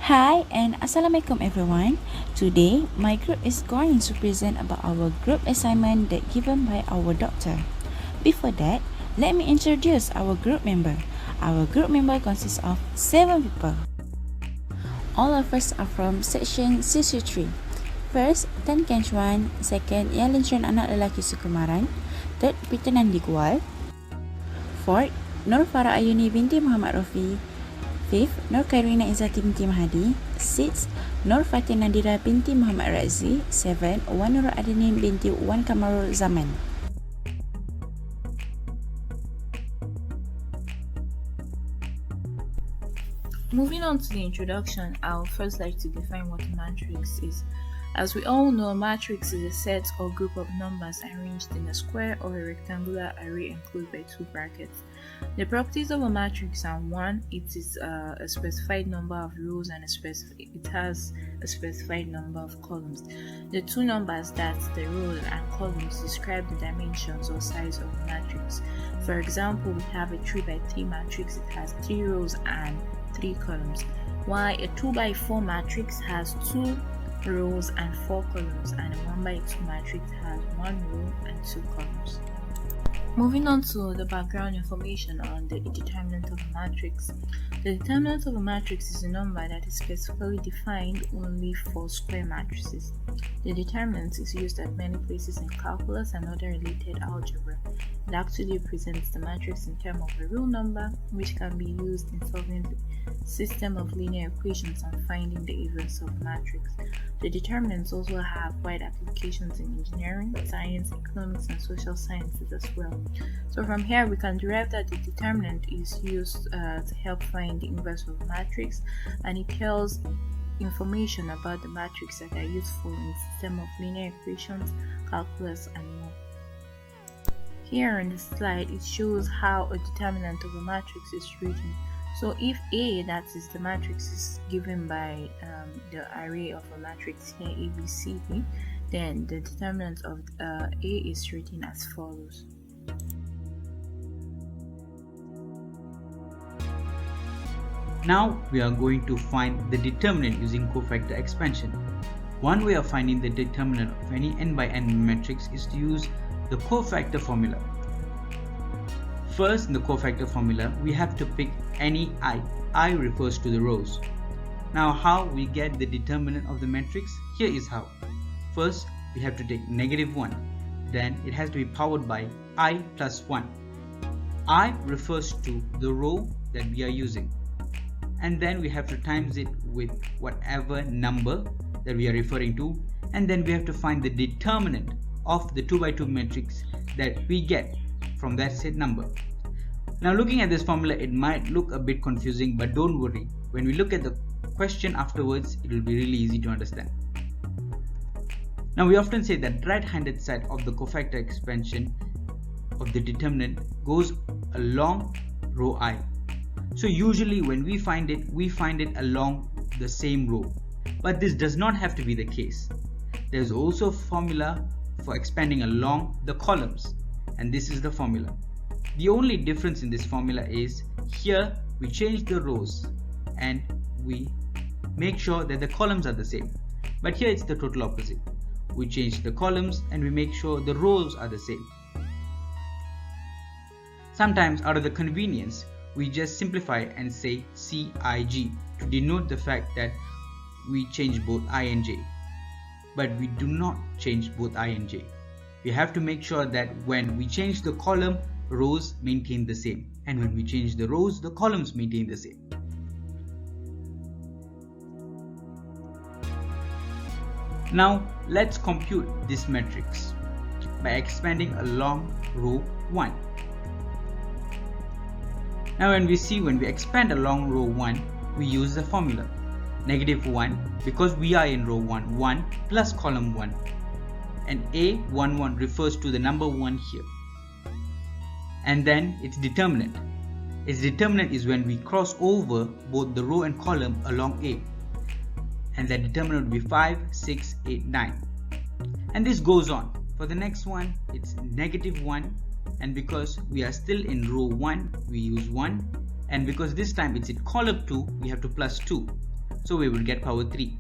Hi and Assalamualaikum everyone. Today, my group is going to present about our group assignment that given by our doctor. Before that, let me introduce our group member. Our group member consists of 7 people. All of us are from section Ssce 3. First, Tan Kenchuan. Second, Yang Linchuan anak lelaki Sukumaran. Third, Peter Nandi Gual. Fourth, Nur Farah Ayuni binti Muhammad Rafi. Fifth, Nur Khairina Izzati binti Mahadi. Sixth, Nur Fatih Nadira binti Muhammad Razi. Seven, Wan Nur Adenin binti Wan Kamarul Zaman. Moving on to the introduction, I would first like to define what a matrix is. As we all know, a matrix is a set or group of numbers arranged in a square or a rectangular array enclosed by two brackets. The properties of a matrix are: 1. It is a specified number of rows and it has a specified number of columns. The two numbers, that's the rows and columns, describe the dimensions or size of the matrix. For example, we have a 3x3 matrix. It has 3 rows and 3 columns, while a 2x4 matrix has 2 rows and 4 columns, and a 1x2 matrix has 1 row and 2 columns. Moving on to the background information on the determinant of a matrix. The determinant of a matrix is a number that is specifically defined only for square matrices. The determinant is used at many places in calculus and other related algebra. It actually represents the matrix in terms of a real number, which can be used in solving the system of linear equations and finding the inverse of a matrix. The determinants also have wide applications in engineering, science, economics, and social sciences as well. So from here, we can derive that the determinant is used to help find the inverse of a matrix, and it tells information about the matrix that are useful in the system of linear equations, calculus, and more. Here on the slide, it shows how a determinant of a matrix is written. So if A, that is the matrix, is given by the array of a matrix here, A, B, C, D, then the determinant of A is written as follows. Now we are going to find the determinant using cofactor expansion. One way of finding the determinant of any n by n matrix is to use the cofactor formula. First, in the cofactor formula, we have to pick any I. I refers to the rows. Now, how we get the determinant of the matrix? Here is how. First, we have to take -1. Then it has to be powered by I plus 1. I refers to the row that we are using. And then we have to times it with whatever number that we are referring to. And then we have to find the determinant of the 2x2 matrix that we get from that said number. Now, looking at this formula, it might look a bit confusing, but don't worry. When we look at the question afterwards, it will be really easy to understand. Now, we often say that right-handed side of the cofactor expansion of the determinant goes along row I. So usually when we find it along the same row. But this does not have to be the case. There is also a formula for expanding along the columns, and this is the formula. The only difference in this formula is here we change the rows and we make sure that the columns are the same. But here it's the total opposite. We change the columns and we make sure the rows are the same. Sometimes out of the convenience, we just simplify and say CIG to denote the fact that we change both I and J. But we do not change both I and J. We have to make sure that when we change the column, rows maintain the same, and when we change the rows, the columns maintain the same. Now let's compute this matrix by expanding along row 1. Now when we expand along row 1, we use the formula -1 because we are in row 1, 1 plus column 1, and A11 refers to the number 1 here. And then its determinant. Its determinant is when we cross over both the row and column along A, and that determinant will be 5, 6, 8, 9. And this goes on. For the next one, it's -1, and because we are still in row 1, we use 1, and because this time it's in column 2, we have to plus 2. so we will get power 3,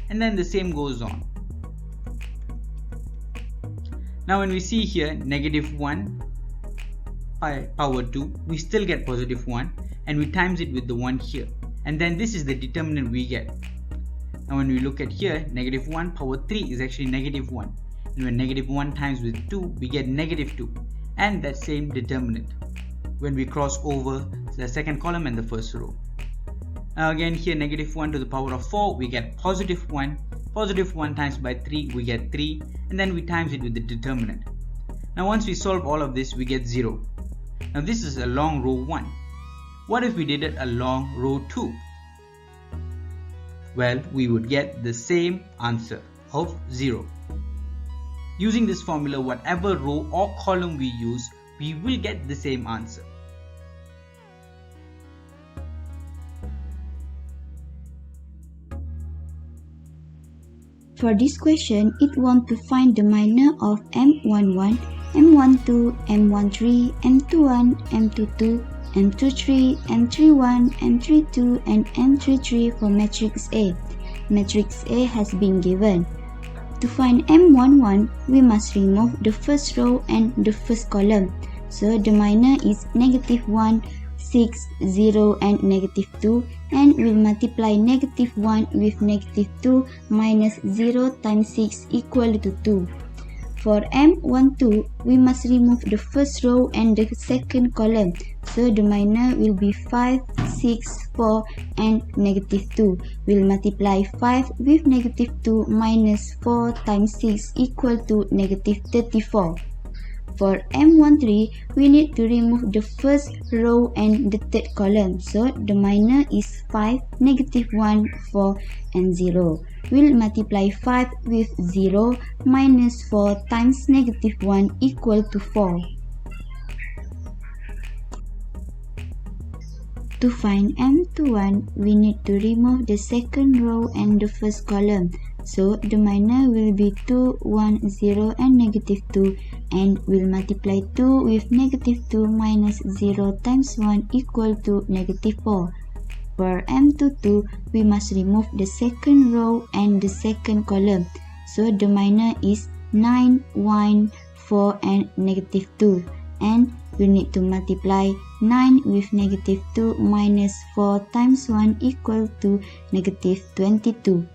and then the same goes on. Now when we see here negative 1 by power 2, we still get positive 1, and we times it with the 1 here, and then this is the determinant we get. Now when we look at here, negative 1 power 3 is actually negative 1, and when negative 1 times with 2, we get negative 2, and that same determinant when we cross over the second column and the first row. Now again here, negative 1 to the power of 4, we get positive 1. Positive 1 times by 3, we get 3, and then we times it with the determinant. Now once we solve all of this, we get 0. Now this is a long row 1. What if we did it along row 2? Well, we would get the same answer of 0. Using this formula, whatever row or column we use, we will get the same answer. For this question, it wants to find the minor of M11, M12, M13, M21, M22, M23, M31, M32, and M33 for matrix A. Matrix A has been given. To find M11, we must remove the first row and the first column. So the minor is negative 1, 6, 0, and negative 2, and we'll multiply negative 1 with negative 2 minus 0 times 6 equal to 2. For M12, we must remove the first row and the second column. So the minor will be 5, 6, 4, and negative 2. We'll multiply 5 with negative 2 minus 4 times 6 equal to negative 34. For M13, we need to remove the first row and the third column. So the minor is 5, negative 1, 4, and 0. We'll multiply 5 with 0 minus 4 times negative 1 equal to 4. To find M21, we need to remove the second row and the first column. So the minor will be 2, 1, 0, and negative 2, and we'll multiply 2 with negative 2 minus 0 times 1 equal to negative 4. For M22, we must remove the second row and the second column. So the minor is 9, 1, 4, and negative 2, and we need to multiply 9 with negative 2 minus 4 times 1 equal to negative 22.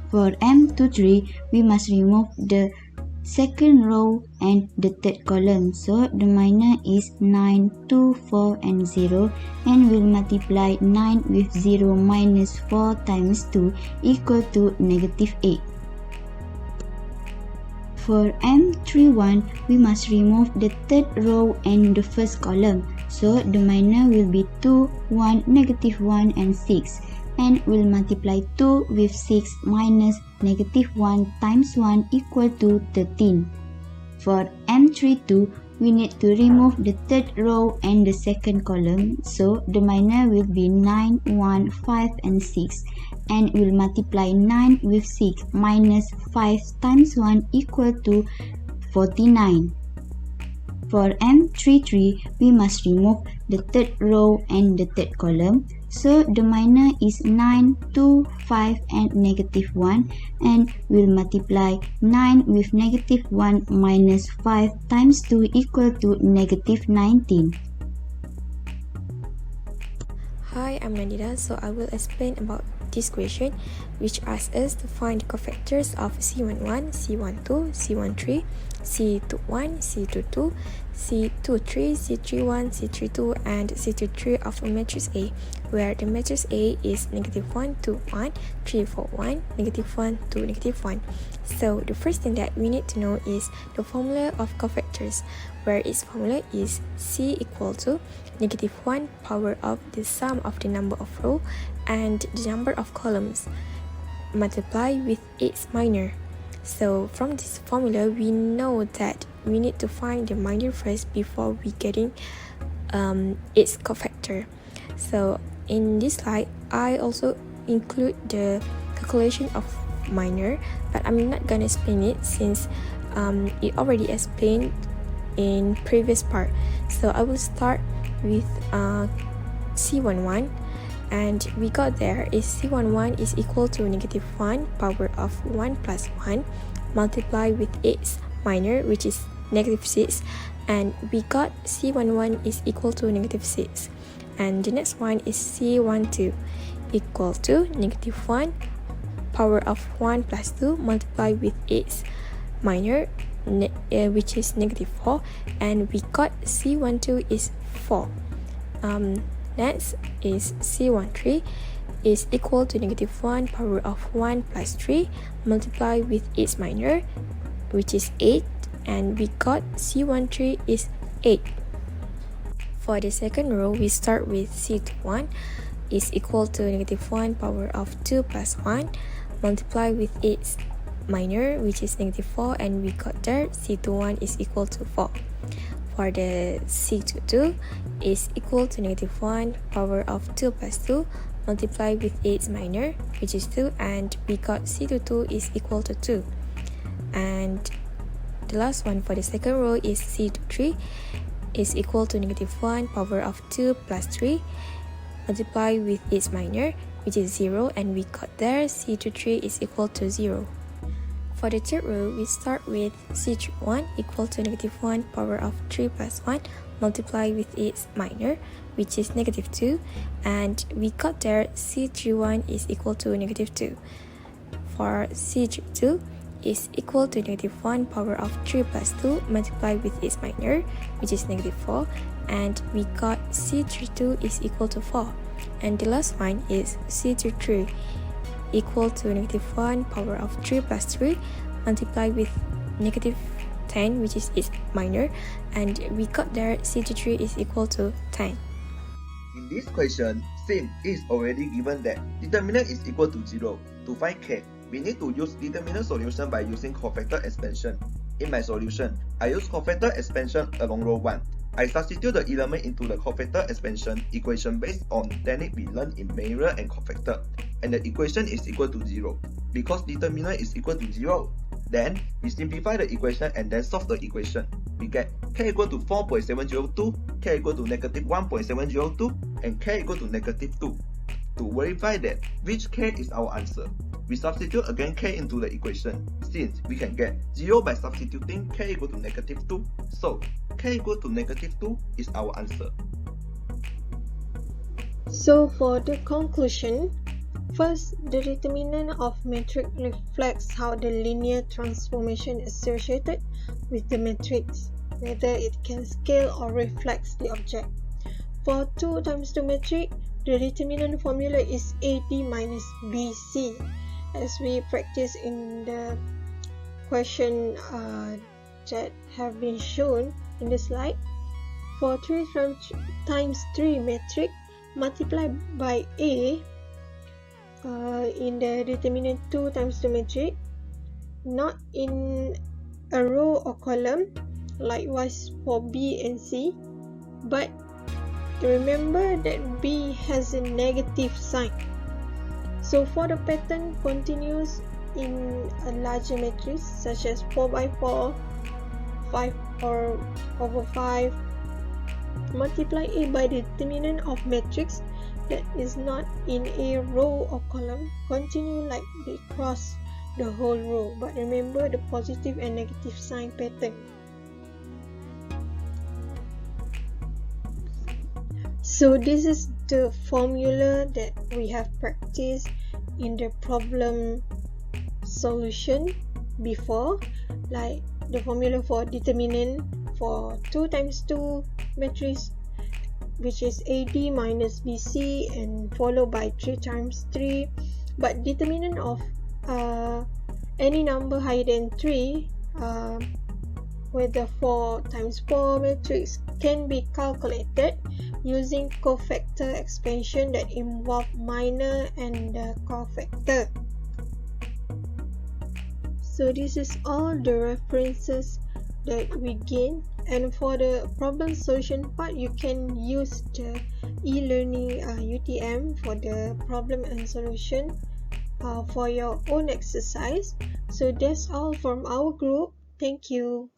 For M23, we must remove the second row and the third column. So the minor is 9, 2, 4, and 0, and we'll multiply 9 with 0 minus 4 times 2 equal to negative 8. For M31, we must remove the third row and the first column. So the minor will be 2, 1, negative 1, and 6. And we'll multiply 2 with 6 minus negative 1 times 1 equal to 13. For M32, we need to remove the third row and the second column. So the minor will be 9, 1, 5, and 6. And we'll multiply 9 with 6 minus 5 times 1 equal to 49. For M33, we must remove the third row and the third column. So the minor is 9, 2, 5, and negative 1, and we'll multiply 9 with negative 1 minus 5 times 2 equal to negative 19. Hi, I'm Nadira. So I will explain about this question, which asks us to find the cofactors of C11, C12, C13, C21, C22, C23, C31, C32, and C23 of a matrix A, where the matrix A is negative 1, 2, 1, 3, 4, 1, negative 1, 2, negative 1. So the first thing that we need to know is the formula of cofactors, where its formula is C equal to negative 1 power of the sum of the number of rows and the number of columns multiplied with its minor. So from this formula, we know that we need to find the minor first before we getting its cofactor. So in this slide, I also include the calculation of minor, but I'm not gonna explain it since it already explained in previous part. So I will start with C11. and we got there is C11 is equal to negative 1 power of 1 plus 1 multiplied with its minor, which is negative 6, and we got C11 is equal to negative 6. And the next one is C12 equal to negative 1 power of 1 plus 2 multiplied with its minor, which is negative 4, and we got C12 is 4. Next is C13 is equal to negative 1 power of 1 plus 3 multiplied with its minor, which is 8, and we got C13 is 8. For the second row, we start with C21 is equal to negative 1 power of 2 plus 1 multiplied with its minor, which is negative 4, and we got there C21 is equal to 4. For the C22 is equal to negative 1 power of 2 plus 2 multiplied with its minor, which is 2, and we got C22 is equal to 2. And the last one for the second row is C23 is equal to negative 1 power of 2 plus 3 multiplied with its minor, which is 0, and we got there C23 is equal to 0. For the third row, we start with C31 equal to negative 1 power of 3 plus 1 multiplied with its minor, which is negative 2, and we got there C31 is equal to negative 2. For C32 is equal to negative 1 power of 3 plus 2 multiplied with its minor, which is negative 4, and we got C32 is equal to 4. And the last one is C33 equal to negative 1 power of 3 plus 3 multiplied with negative 10, which is its minor, and we got there C33 is equal to 10. In this question, since it is already given that determinant is equal to 0, to find k, we need to use determinant solution by using cofactor expansion. In my solution, I use cofactor expansion along row 1. I substitute the element into the cofactor expansion equation based on technique we learned in Mayer and cofactor, and the equation is equal to 0, because determinant is equal to 0. Then, we simplify the equation and then solve the equation. We get k equal to 4.702, k equal to negative 1.702, and k equal to negative 2. To verify that which k is our answer, we substitute again k into the equation, since we can get 0 by substituting k equal to negative 2. So, k equal to negative 2 is our answer. So for the conclusion, first, the determinant of matrix reflects how the linear transformation associated with the matrix, whether it can scale or reflects the object. For 2 times 2 matrix, the determinant formula is AD minus BC, as we practice in the question that have been shown in the slide. For 3 times 3 matrix, multiply by A in the determinant 2 times 2 matrix, not in a row or column, likewise for B and C, but remember that B has a negative sign. So for the pattern continues in a larger matrix such as 4 by 4, 5 or over 5, multiply A by the determinant of matrix that is not in a row or column, continue like they cross the whole row, but remember the positive and negative sign pattern. So this is the formula that we have practiced in the problem solution before, like the formula for determinant for 2 times 2 matrix, which is AD minus BC, and followed by 3 times 3, but determinant of any number higher than 3 with the 4 times 4 matrix can be calculated using cofactor expansion that involve minor and the cofactor. So this is all the references that we gain, and for the problem solution part, you can use the e-learning UTM for the problem and solution for your own exercise. So that's all from our group. Thank you.